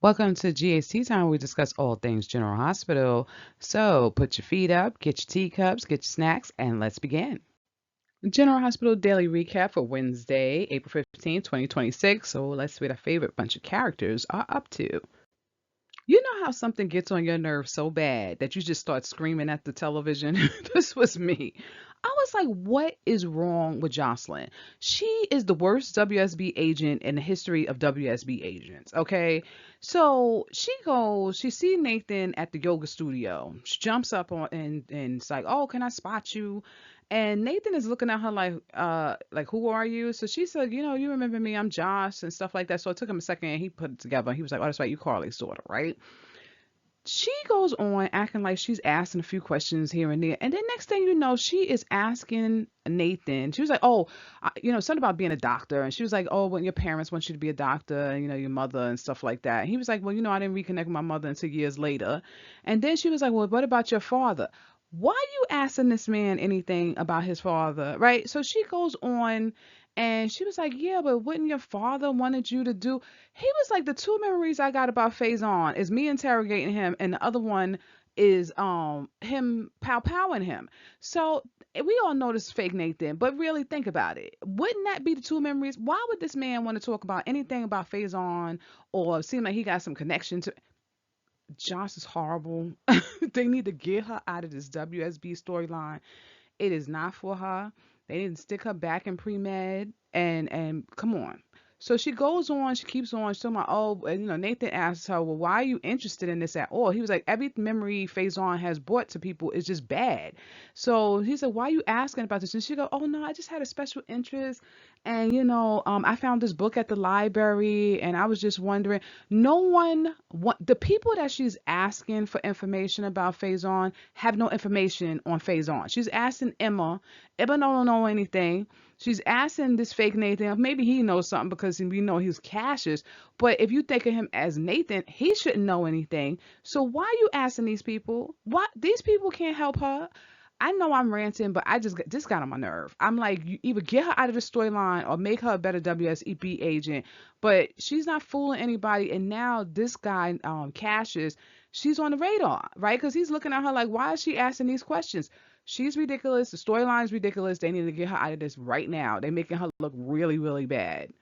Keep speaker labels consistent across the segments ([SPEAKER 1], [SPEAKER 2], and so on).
[SPEAKER 1] Welcome to GAC Time. We discuss all things General Hospital. So put your feet up, get your teacups, get your snacks, and let's begin. General Hospital Daily Recap for Wednesday, April 15th, 2026. So let's see what our favorite bunch of characters are up to. You know how something gets on your nerves so bad that you just start screaming at the television? This was me. I was like, what is wrong with Jocelyn? She is the worst WSB agent in the history of WSB agents, okay? So she sees Nathan at the yoga studio. She jumps up on and it's like, oh, can I spot you? And Nathan is looking at her like, who are you? So she said, you remember me, I'm Josh and stuff like that. So it took him a second and he put it together. He was like, oh, that's right, you Carly's daughter, right? She goes on acting like she's asking a few questions here and there. And then next thing you know, she is asking Nathan, she was like, oh, something about being a doctor. And she was like, oh, when your parents want you to be a doctor, your mother and stuff like that. He was like, well, I didn't reconnect with my mother until years later. And then she was like, well, what about your father? Why are you asking this man anything about his father? Right? So she goes on and she was like, yeah, but wouldn't your father wanted you to do? He was like, the two memories I got about Faison is me interrogating him, and the other one is him pow powing him. So we all know this is fake Nathan, but really think about it. Wouldn't that be the two memories? Why would this man want to talk about anything about Faison or seem like he got some connection to Josh is horrible. They need to get her out of this WSB storyline. It is not for her. They need to stick her back in pre-med and come on. So she goes on, she keeps on, she's talking about, oh, and, Nathan asks her, well, why are you interested in this at all? He was like, every memory Faison has brought to people is just bad. So he said, why are you asking about this? And she go, oh no, I just had a special interest. And I found this book at the library and I was just wondering, no one, the people that she's asking for information about Faison have no information on Faison. She's asking Emma. Emma don't know anything. She's asking this fake Nathan. Maybe he knows something because we know he's Cassius. But if you think of him as Nathan, he shouldn't know anything. So why are you asking these people? What these people can't help her? I know I'm ranting, but this got on my nerve. I'm like, you either get her out of the storyline or make her a better WSEP agent. But she's not fooling anybody. And now this guy, Cassius, she's on the radar, right? Because he's looking at her like, why is she asking these questions? She's ridiculous. The storyline is ridiculous. They need to get her out of this right now. They're making her look really, really bad.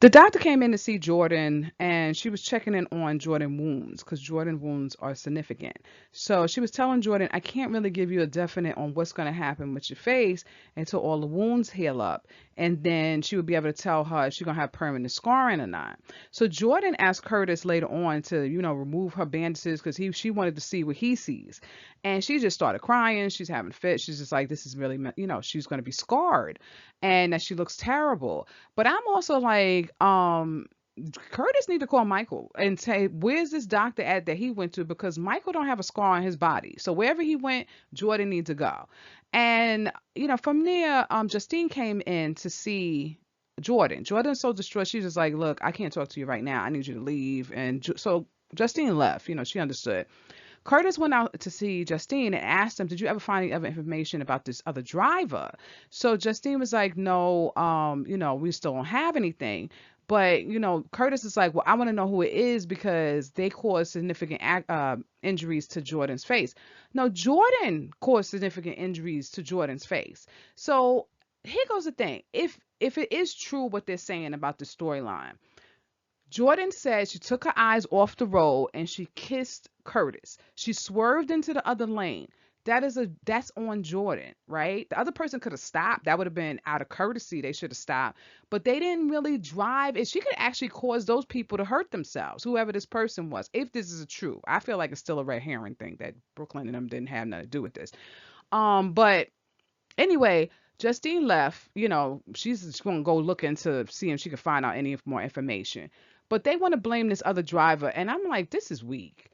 [SPEAKER 1] The doctor came in to see Jordan and she was checking in on Jordan wounds because Jordan wounds are significant. So she was telling Jordan, I can't really give you a definite on what's going to happen with your face until all the wounds heal up. And then she would be able to tell her if she's going to have permanent scarring or not. So Jordan asked Curtis later on to, remove her bandages because she wanted to see what he sees. And she just started crying. She's having fits. She's just like, this is really, she's going to be scarred and that she looks terrible. But I'm also like, Curtis need to call Michael and say, where's this doctor at that he went to? Because Michael don't have a scar on his body. So wherever he went, Jordan needs to go. And, from there, Justine came in to see Jordan. Jordan's so distraught. She's just like, look, I can't talk to you right now. I need you to leave. And so Justine left. She understood. Curtis went out to see Justine and asked him, did you ever find any other information about this other driver? So Justine was like, no, we still don't have anything. But, Curtis is like, well, I want to know who it is because they caused significant injuries to Jordan's face. No, Jordan caused significant injuries to Jordan's face. So here goes the thing. If it is true what they're saying about the storyline, Jordan said she took her eyes off the road and she kissed Curtis. She swerved into the other lane. That's on Jordan, right? The other person could have stopped. That would have been out of courtesy. They should have stopped. But they didn't really drive. And she could actually cause those people to hurt themselves, whoever this person was, if this is true. I feel like it's still a red herring thing that Brook Lynn and them didn't have nothing to do with this. But anyway, Justine left. She's just going to go looking to see if she can find out any more information. But they want to blame this other driver. And I'm like, this is weak.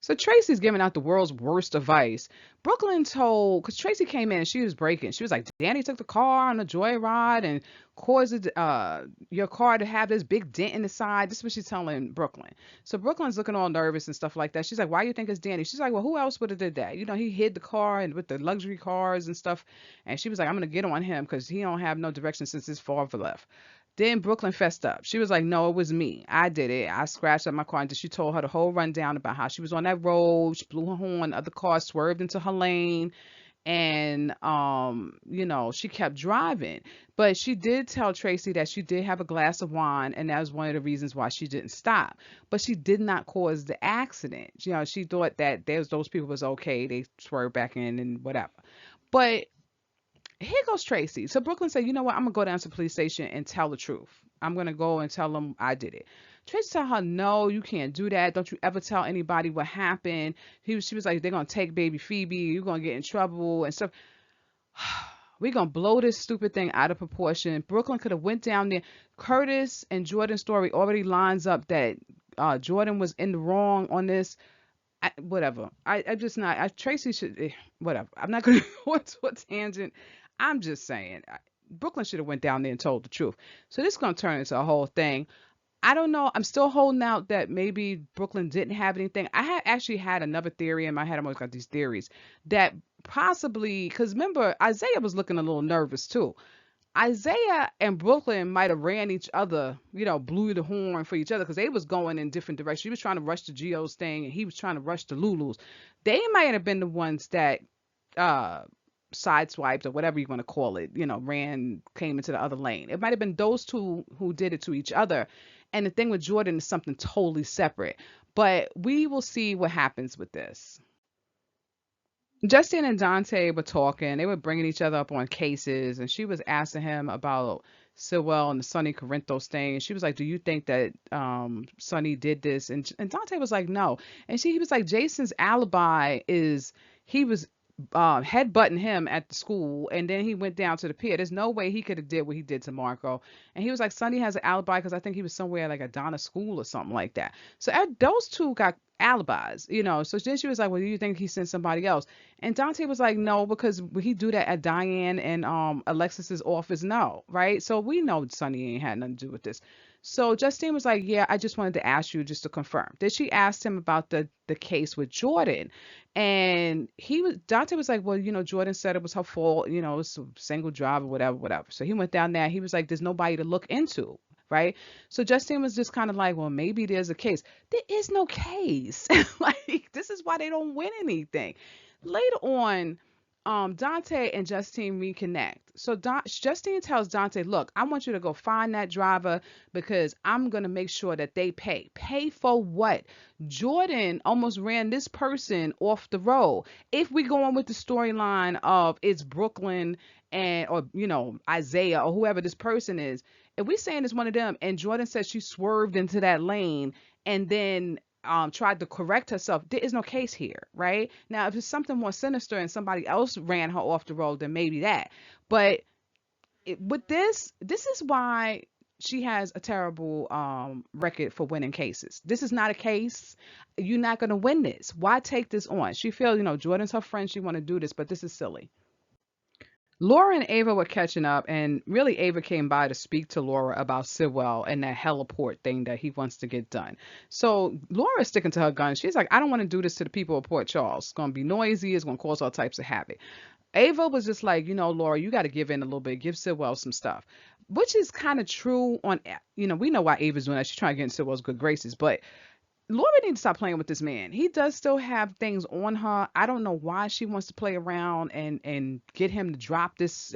[SPEAKER 1] So Tracy's giving out the world's worst advice. Brooklyn told, because Tracy came in and she was breaking. She was like, Danny took the car on a joyride and caused your car to have this big dent in the side. This is what she's telling Brooklyn. So Brooklyn's looking all nervous and stuff like that. She's like, why do you think it's Danny? She's like, well, who else would have did that? He hid the car and with the luxury cars and stuff. And she was like, I'm going to get on him because he don't have no direction since his father left. Then Brooklyn fessed up. She was like, no, it was me. I did it. I scratched up my car. And she told her the whole rundown about how she was on that road. She blew her horn. Other cars swerved into her lane. And, she kept driving. But she did tell Tracy that she did have a glass of wine. And that was one of the reasons why she didn't stop. But she did not cause the accident. She thought that those people was okay. They swerved back in and whatever. But here goes Tracy. So Brooklyn said, you know what? I'm gonna go down to the police station and tell the truth. I'm gonna go and tell them I did it. Tracy told her, no, you can't do that. Don't you ever tell anybody what happened. She was like, they're gonna take baby Phoebe. You're gonna get in trouble and stuff. We're gonna blow this stupid thing out of proportion. Brooklyn could have went down there. Curtis and Jordan's story already lines up that Jordan was in the wrong on this. Whatever. I just not. Tracy should. Whatever. I'm not gonna go into a tangent. I'm just saying, Brooklyn should have went down there and told the truth. So this is gonna turn into a whole thing. I don't know. I'm still holding out that maybe Brooklyn didn't have anything. I had actually had another theory in my head. I'm always got these theories that possibly, because remember Isaiah was looking a little nervous too. Isaiah and Brooklyn might have ran each other, blew the horn for each other because they was going in different directions. She was trying to rush the Geo's thing and he was trying to rush the Lulu's. They might have been the ones that sideswiped or whatever you want to call it, came into the other lane. It might have been those two who did it to each other. And the thing with Jordan is something totally separate. But we will see what happens with this. Justine and Dante were talking. They were bringing each other up on cases, and she was asking him about Sewell and the Sonny Corinthos thing. She was like, "Do you think that Sonny did this?" And Dante was like, "No." And he was like, "Jason's alibi is he was headbutting him at the school, and then he went down to the pier. There's no way he could have did what he did to Marco." And he was like, "Sonny has an alibi because I think he was somewhere like a Donna school or something like that." So those two got alibis. So then she was like, well, do you think he sent somebody else? And Dante was like, no, because he do that at Diane and Alexis's office. No, right? So we know Sonny ain't had nothing to do with this. So Justine was like, yeah, I just wanted to ask you just to confirm. Then she asked him about the case with Jordan. And Dante was like, well, Jordan said it was her fault, it's a single job or whatever. So he went down there. He was like, there's nobody to look into. Right. So Justine was just kind of like, well, maybe there's a case. There is no case. Like, this is why they don't win anything. Later on, Dante and Justine reconnect. So Justine tells Dante, look, I want you to go find that driver because I'm going to make sure that they pay. Pay for what? Jordan almost ran this person off the road. If we go on with the storyline of it's Brooklyn or Isaiah or whoever this person is, if we saying it's one of them and Jordan says she swerved into that lane and then tried to correct herself, there is no case here, right? Now, if it's something more sinister and somebody else ran her off the road, then maybe that. But with this is why she has a terrible record for winning cases. This is not a case. You're not going to win this. Why take this on? She feels, Jordan's her friend. She want to do this, but this is silly. Laura and Ava were catching up, and really Ava came by to speak to Laura about Sewell and that heliport thing that he wants to get done. So Laura is sticking to her guns. She's like, I don't want to do this to the people of Port Charles. It's going to be noisy. It's going to cause all types of havoc. Ava was just like, Laura, you got to give in a little bit. Give Sewell some stuff, which is kind of true on, we know why Ava's doing that. She's trying to get in Sewell's good graces, but Laura needs to stop playing with this man. He does still have things on her. I don't know why she wants to play around and get him to drop this.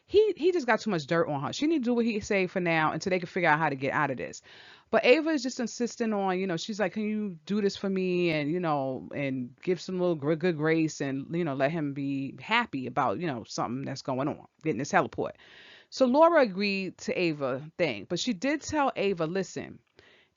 [SPEAKER 1] He just got too much dirt on her. She need to do what he say for now until they can figure out how to get out of this. But Ava is just insisting on, she's like, can you do this for me? And, and give some little good grace and, let him be happy about, something that's going on, getting this heliport. So Laura agreed to Ava thing, but she did tell Ava, listen,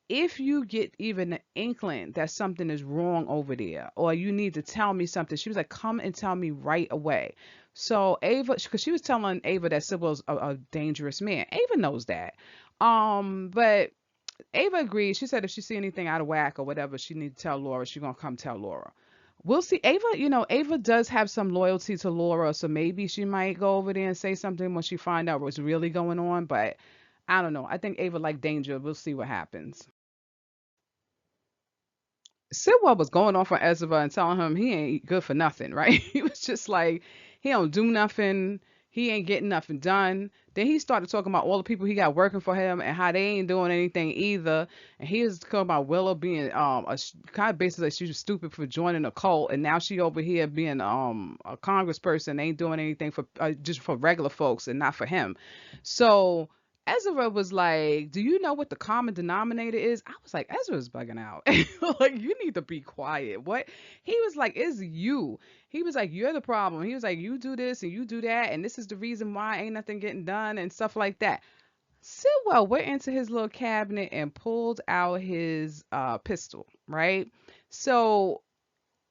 [SPEAKER 1] if you get even an inkling that something is wrong over there or you need to tell me something, she was like, come and tell me right away. So Ava, because she was telling Ava that Sybil's a dangerous man. Ava knows that. But Ava agreed. She said if she see anything out of whack or whatever, she need to tell Laura. She's going to come tell Laura. We'll see. Ava does have some loyalty to Laura, so maybe she might go over there and say something when she find out what's really going on. But I don't know. I think Ava like danger. We'll see what happens. Sidwell was going off on Ezra and telling him he ain't good for nothing, right? He was just like, he don't do nothing. He ain't getting nothing done. Then he started talking about all the people he got working for him and how they ain't doing anything either. And he was talking about Willow being kind of basically like she was stupid for joining a cult, and now she over here being a congressperson, ain't doing anything for just for regular folks and not for him. So Ezra was like, "Do you know what the common denominator is?" I was like, "Ezra's bugging out. Like, you need to be quiet." What? He was like, "It's you." He was like, "You're the problem." He was like, "You do this and you do that, and this is the reason why ain't nothing getting done and stuff like that." Sitwell went into his little cabinet and pulled out his pistol, right? So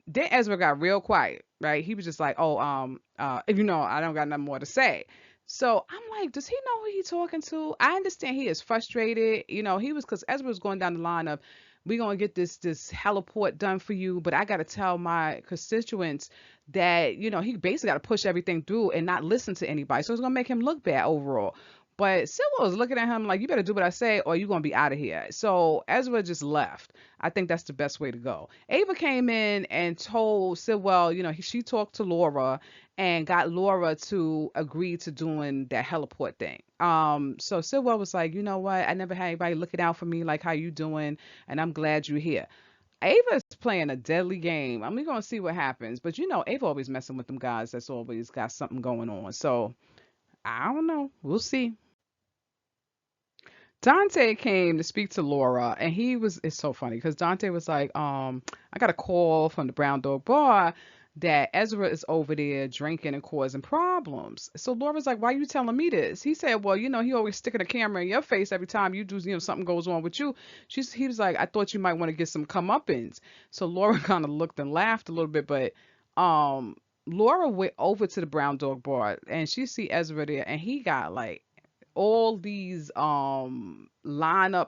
[SPEAKER 1] then Ezra got real quiet, right? He was just like, "Oh, I don't got nothing more to say." So I'm like, does he know who he's talking to? I understand he is frustrated. He was, because Ezra was going down the line of, we gonna get this heliport done for you, but I gotta tell my constituents that he basically got to push everything through and not listen to anybody. So it's gonna make him look bad overall. But Sewell was looking at him like, you better do what I say or you're going to be out of here. So Ezra just left. I think that's the best way to go. Ava came in and told Sewell, she talked to Laura and got Laura to agree to doing that heliport thing. So Sewell was like, you know what? I never had anybody looking out for me like how you doing, and I'm glad you're here. Ava's playing a deadly game. I'm going to see what happens. But Ava always messing with them guys that's always got something going on. So I don't know. We'll see. Dante came to speak to Laura, and it's so funny because Dante was like, I got a call from the Brown Dog Bar that Ezra is over there drinking and causing problems. So Laura's like, why are you telling me this? He said, well, he always sticking a camera in your face every time you do, something goes on with you. He was like, I thought you might want to get some comeuppance. So Laura kind of looked and laughed a little bit, but Laura went over to the Brown Dog Bar and she see Ezra there, and he got like all these lineup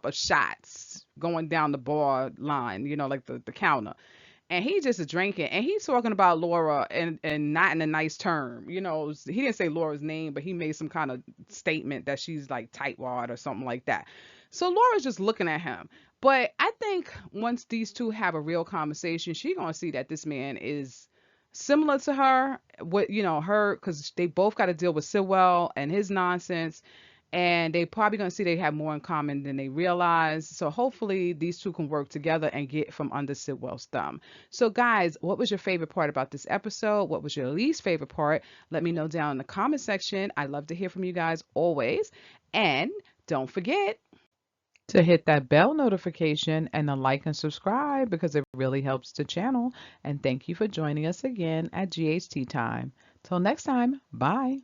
[SPEAKER 1] of shots going down the bar line, like the counter. And he just drinking, and he's talking about Laura and not in a nice term. He didn't say Laura's name, but he made some kind of statement that she's like tightwad or something like that. So Laura's just looking at him. But I think once these two have a real conversation, she gonna see that this man is similar to her. What her, because they both got to deal with Sewell and his nonsense, and they probably gonna see they have more in common than they realize. So hopefully these two can work together and get from under Sidwell's thumb. So guys, what was your favorite part about this episode? What was your least favorite part? Let me know down in the comment section. I love to hear from you guys always. And don't forget to hit that bell notification and the like and subscribe because it really helps the channel. And thank you for joining us again at GHT Time. Till next time, bye.